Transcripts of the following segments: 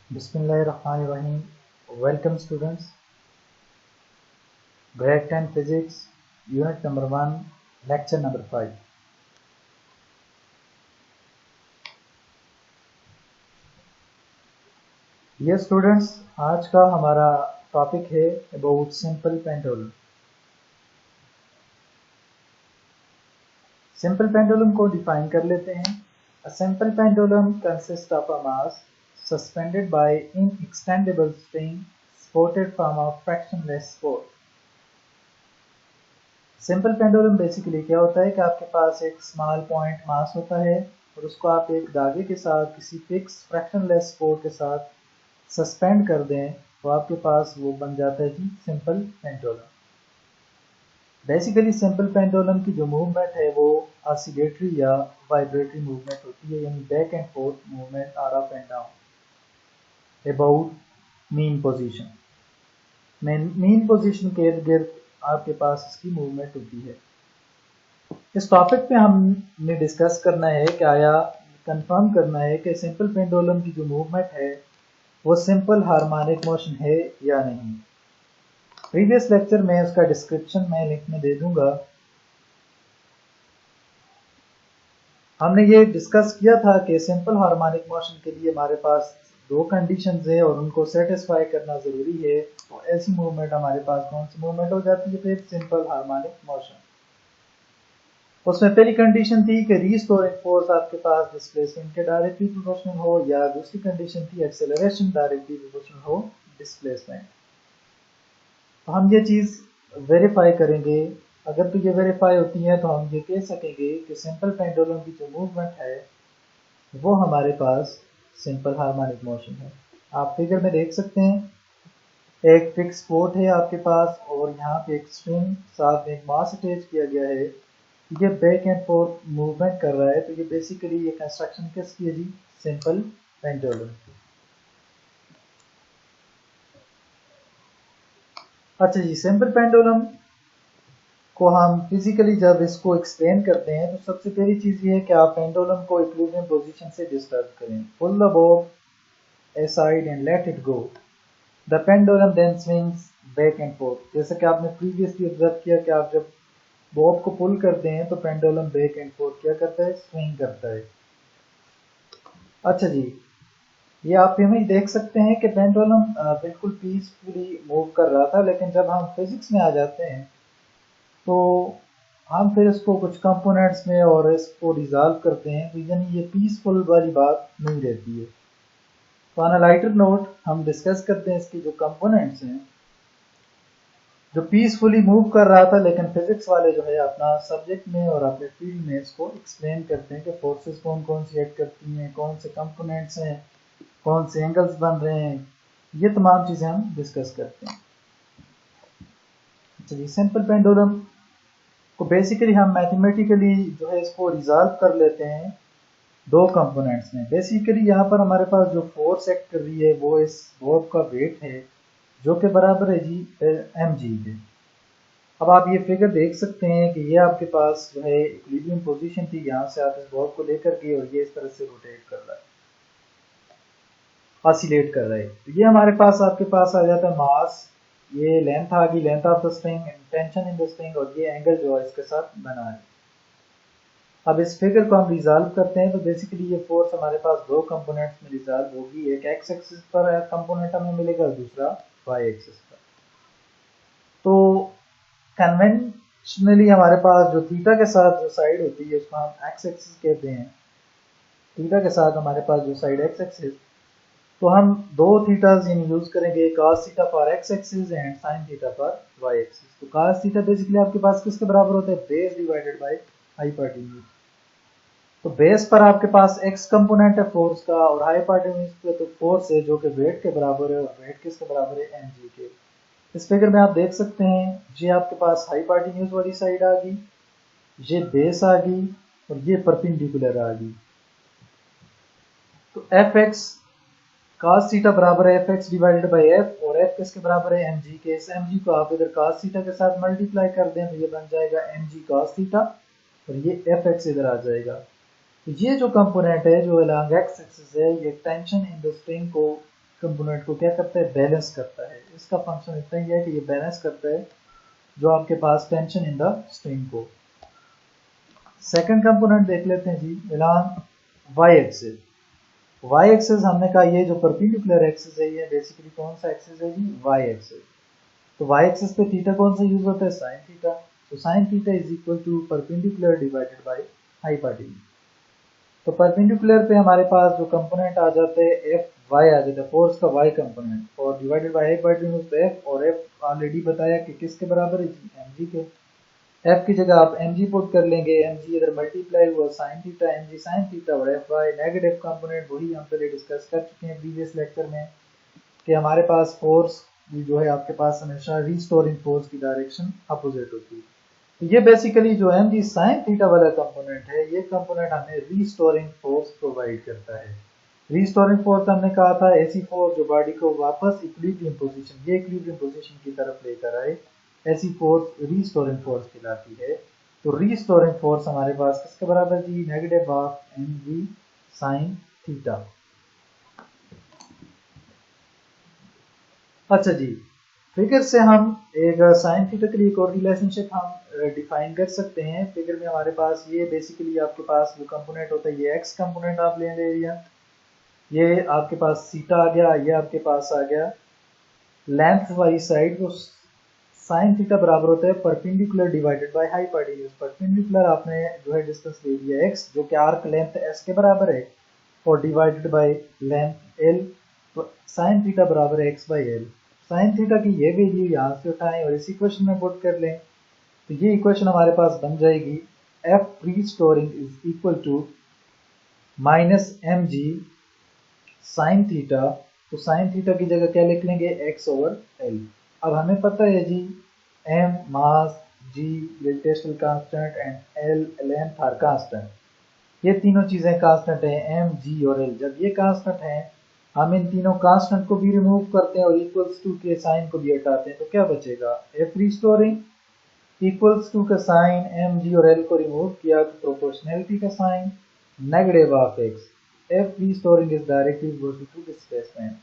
Bismillahirrahmanirrahim. Welcome students. Grade 10 Physics, Unit number 1, Lecture number 5. ये students आज का हमारा टॉपिक है about simple pendulum. Simple pendulum को डिफाइन कर लेते हैं। A simple pendulum consists of a mass suspended by inextendable string supported from a fractionless support. Simple pendulum basically क्या होता है कि आपके पास एक स्मॉल पॉइंट मास होता है और उसको आप एक धागे के साथ किसी फिक्स फ्रैक्शनलेस सपोर्ट के साथ सस्पेंड कर दें तो आपके पास वो बन जाता है जी simple pendulum. Basically simple pendulum की जो मूवमेंट है वो ऑसिलेटरी या वाइब्रेटरी मूवमेंट होती है, यानी back and forth movement are up and down about mean position. Mean position के इर्द गिर्द आपके पास इसकी मूवमेंट होती है। इस टॉपिक पे हमने डिस्कस करना है कि आया कंफर्म करना है कि सिंपल पेंडुलम की जो मूवमेंट है वो सिंपल हार्मोनिक मोशन है या नहीं। प्रीवियस लेक्चर में उसका डिस्क्रिप्शन मैं लिंक में दे दूंगा। हमने ये डिस्कस किया था कि सिंपल हार्मोनिक मोशन के लिए हमारे पास दो कंडीशंस है और उनको सेटिस्फाई करना जरूरी है। तो ऐसी मूवमेंट हमारे पास कौन सी मूवमेंट हो जाती है फिर सिंपल हार्मोनिक मोशन। उसमें पहली कंडीशन थी कि रीस्टोरिंग फोर्स आपके पास डिस्प्लेसमेंट के डायरेक्टली प्रोपोर्शनल हो, या दूसरी कंडीशन थी एक्सेलरेशन डायरेक्टली प्रोपोर्शनल हो डिस्प्लेसमेंट। तो हम ये चीज वेरीफाई करेंगे। अगर तो ये वेरीफाई होती है तो हम ये कह सकेंगे कि सिंपल पेंडुलम की जो मूवमेंट है वो हमारे पास सिंपल हार्मोनिक मोशन है। आप फिगर में देख सकते हैं, एक फिक्स पोर्ट है आपके पास और यहाँ पे एक स्ट्रिंग साथ में एक मास अटैच किया गया है। ये बैक एंड फोर्थ मूवमेंट कर रहा है। तो ये बेसिकली ये कंस्ट्रक्शन किसकी है जी, सिंपल पेंडुलम। अच्छा जी, सिंपल पेंडुलम को हम फिजिकली जब इसको एक्सप्लेन करते हैं तो सबसे पहली चीज ये है कि आप पेंडुलम को इक्विलिब्रियम पोजीशन से डिस्टर्ब करें। Pull the ball aside and let it go. The pendulum then swings back and forth. जैसे कि आपने प्रीवियसली ऑब्जर्व किया कि आप जब बॉब को पुल करते हैं तो पेंडुलम बैक एंड फोर्थ क्या करता है, स्विंग करता है। अच्छा जी, ये आप में देख सकते हैं कि पेंडुलम बिल्कुल पीसफुली मूव कर रहा था, लेकिन जब हम फिजिक्स में आ जाते हैं तो हम फिर इसको कुछ कंपोनेंट्स में और इसको रिजॉल्व करते हैं, तो यानी ये पीसफुल वाली बात नहीं रहती है। तो ऑन अ लाइटर नोट हम डिस्कस करते हैं इसकी जो कंपोनेंट्स हैं। जो पीसफुली मूव कर रहा था, लेकिन फिजिक्स वाले जो है अपना सब्जेक्ट में और अपने फील्ड में इसको एक्सप्लेन करते हैं कि फोर्सेस कौन कौन सी एक्ट करती हैं, कौन से कंपोनेंट्स हैं, कौन से एंगल्स बन रहे हैं, ये तमाम चीजें हम डिस्कस करते हैं। चलिए, सिंपल पेंडुलम को बेसिकली हम मैथमेटिकली जो है इसको रिजॉल्व कर लेते हैं दो कंपोनेंट्स में। बेसिकली यहाँ पर हमारे पास जो फोर्स एक्ट कर रही है वो इस बॉब का वेट है जो कि बराबर है जी mg के। अब आप ये फिगर देख सकते हैं कि ये आपके पास जो है इक्विलिब्रियम पोजीशन थी, यहाँ से आप इस बॉब को लेकर के और ये इस तरह से रोटेट कर रहा है, ऑसिलेट कर रहा है। तो ये हमारे पास आपके पास आ जाता है मास, ये लेंथ आ गई, length of the string, tension in the string, और ये एंगल जो है इसके साथ बना है। अब इस फिगर को हम रिजॉल्व करते हैं तो बेसिकली ये फोर्स हमारे पास दो कंपोनेंट्स में रिजॉल्व होगी। एक एक्स एक्सिस पर कंपोनेंट हमें मिलेगा, दूसरा वाई एक्सिस पर। तो कन्वेंशनली हमारे पास जो थीटा के साथ जो साइड होती है उसको हम एक्स एक्सिस कहते हैं। थीटा के साथ हमारे पास जो साइड एक्स एक्सिस, तो हम दो थीटास यूज करेंगे, cos theta for X axis and sin theta for Y axis. तो cos थीटा बेसिकली आपके पास किसके बराबर होता है, बेस डिवाइडेड बाय हाइपोटेन्यूज। तो बेस पर आपके पास x कंपोनेंट है फोर्स का और हाइपोटेन्यूज पे तो फोर्स है जो कि वेट के बराबर है, और वेट किसके बराबर है, mg के। इस फिगर में आप देख सकते हैं ये आपके पास हाइपोटेन्यूज वाली साइड आ गई, ये बेस आ गई और ये परपेंडिकुलर आ गई। तो fx cos थीटा बराबर है fx डिवाइडेड बाय f, और f किसके बराबर है, mg के। इस mg को आप इधर cos थीटा के साथ मल्टीप्लाई कर दें तो ये बन जाएगा mg cos थीटा, और ये fx इधर आ जाएगा। तो ये जो कंपोनेंट है जो अलॉन्ग एक्स एक्सिस है, ये टेंशन इन द स्ट्रिंग को कंपोनेंट को क्या करता है, बैलेंस करता है। इसका फंक्शन इतना ही है कि ये बैलेंस करता है जो आपके पास टेंशन इन द स्ट्रिंग को। सेकंड कंपोनेंट देख लेते हैं जी, along y axis. Y axis हमने कहा ये जो परपेंडिकुलर एक्सिस है ये बेसिकली कौन सा एक्सिस है जी, वाई एक्सिस। तो वाई एक्सिस पे थीटा कौन सा यूज होता है, साइन थीटा। तो sine theta is equal to perpendicular divided by hypotenuse. तो परपेंडिकुलर पे हमारे पास जो कंपोनेंट आ जाते हैं एफ वाई आ जाता है, फोर्स का वाई कंपोनेंट, और डिवाइडेड बाय हाइपोटेन्यूज पे एफ, और एफ ऑलरेडी बताया कि किसके बराबर है जी, एम जी के। एफ की जगह आप एम जी पुट कर लेंगे, एम जी इधर मल्टीप्लाई हुआ साइन थीटा, एम जी साइन थीटा, और एफ वाई नेगेटिव कंपोनेंट वही हम पहले डिस्कस कर चुके हैं प्रीवियस लेक्चर में कि हमारे पास फोर्स जो है आपके पास हमेशा रिस्टोरिंग फोर्स की डायरेक्शन अपोजिट होती है। तो ये बेसिकली जो एम जी साइन थीटा वाला कंपोनेंट है, ये कंपोनेंट हमें रिस्टोरिंग फोर्स प्रोवाइड करता है। रिस्टोरिंग फोर्स हमने कहा था ऐसी फोर्स जो बॉडी को वापस इक्विलिब्रियम पोजीशन, ये इक्विलिब्रियम पोजीशन की तरफ लेकर आए, ऐसी फोर्स रिस्टोरिंग फोर्स कहलाती है। तो रिस्टोरिंग फोर्स हमारे पास किसके बराबर जी, negative of m ji sine theta. अच्छा जी, फिगर से हम एक साइन थीटा के लिए एक और रिलेशनशिप हम डिफाइन कर सकते हैं। फिगर में हमारे पास ये बेसिकली आपके पास जो कंपोनेंट होता है ये एक्स कंपोनेंट आप ले ले लिया, ये आपके पास थीटा आ गया, ये आपके पास आ गया लेंथ वाली साइड। तो साइन थीटा बराबर होता है perpendicular divided by hypotenuse. Perpendicular आपने जो है डिस्टेंस ले लिया एक्स जो कि आर्क लेंथ एस के बराबर है, और डिवाइडेड बाय लेंथ एल, तो साइन थीटा बराबर है x by L. Sign theta की ये वैल्यू यहाँ से उठाएं और इस इक्वेशन में पुट कर लें, तो ये इक्वेशन हमारे पास बन जाएगी F restoring is equal to minus M G sine theta. तो साइन थीटा की जगह क्या लिख लेंगे, एक्स ओवर एल। अब हमें पता है G M mass, G gravitational constant and L length are constant, ये तीनों चीजें कांस्टेंट हैं, एम जी और एल। जब ये कांस्टेंट हैं, हम इन तीनों कांस्टेंट को भी रिमूव करते हैं और इक्वल्स टू के साइन को भी हटाते हैं, तो क्या बचेगा, एफ रिस्टोरिंग इक्वल्स टू का साइन, एम जी और एल को रिमूव किया तो प्रोपोर्शनैलिटी का sign, negative of X, F restoring is directly equal to displacement.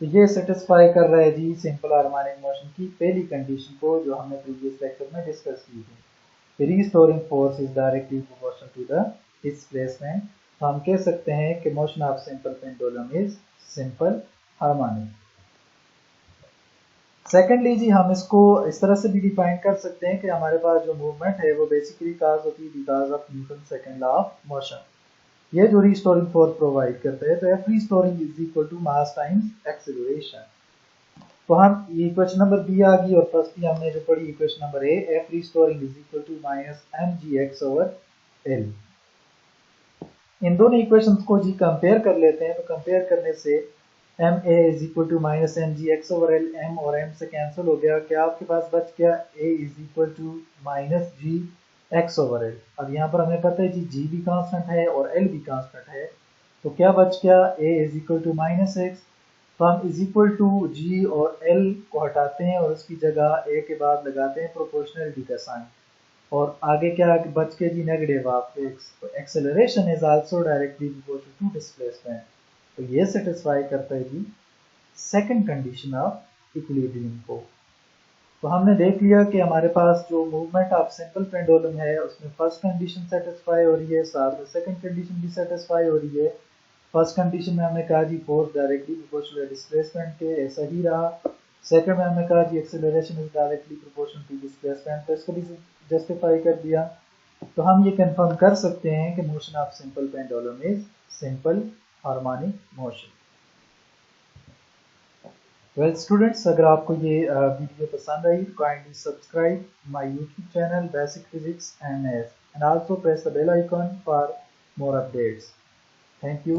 तो ये सेटिस्फाई कर रहा है जी सिंपल हार्मोनिक मोशन की पहली कंडीशन को जो हमने प्रीवियस लेक्चर में डिस्कस की थी। Restoring force is directly proportional to the displacement. तो हम कह सकते हैं कि motion of simple pendulum is simple harmonic. Secondly जी हम इसको इस तरह से भी डिफाइन कर सकते हैं कि हमारे पास जो मूवमेंट है वो बेसिकली काज होती है because of Newton second law of motion. ये जो रिस्टोरिंग फोर्स प्रोवाइड करता है, तो F restoring is equal to mass times acceleration. तो हम ये इक्वेशन नंबर बी आ गई, और फर्स्ट हमने जो पढ़ी equation number a, f restoring is equal to minus M g x over l. इन दोनों इक्वेशंस को जी कंपेयर कर लेते हैं, तो कंपेयर करने से m a is equal to minus M g x over l, m और एम से कैंसिल हो गया, क्या आपके पास बच गया, a is equal to minus g x over l. अब यहाँ पर हमें पता है जी भी कांस्टेंट है और एल भी कांस्टेंट है, तो क्या बच गया, a is equal to minus x. तो हम इज इक्वल टू जी और एल को हटाते हैं और उसकी जगह ए के बाद लगाते हैं प्रोपोर्शनलिटी का साइन, और आगे क्या बच के जी नेगेटिव ऑफ एक्स। तो acceleration is also directly proportional to displacement. तो ये सेटिस्फाई करता है जी सेकंड कंडीशन ऑफ इक्विलिब्रियम को। तो हमने देख लिया कि हमारे पास जो मूवमेंट ऑफ सिंपल पेंडुलम है उसमें फर्स्ट कंडीशन सेटिस्फाई हो रही है, साथ में सेकंड कंडीशन भी सेटिस्फाई हो रही है। फर्स्ट कंडीशन में हमने कहा जी फोर्स डायरेक्टली प्रोपोर्शनल डिस्प्लेसमेंट के, ऐसा ही रहा। सेकंड में हमने कहा जी acceleration is directly proportional to displacement, तो इसको भी जस्टिफाई कर दिया। तो हम ये कंफर्म कर सकते हैं कि motion of simple pendulum is simple harmonic motion. Well students, अगर आपको ये वीडियो पसंद आई तो kindly subscribe my YouTube channel basic physics and maths, and also press the bell icon for more updates. Thank you.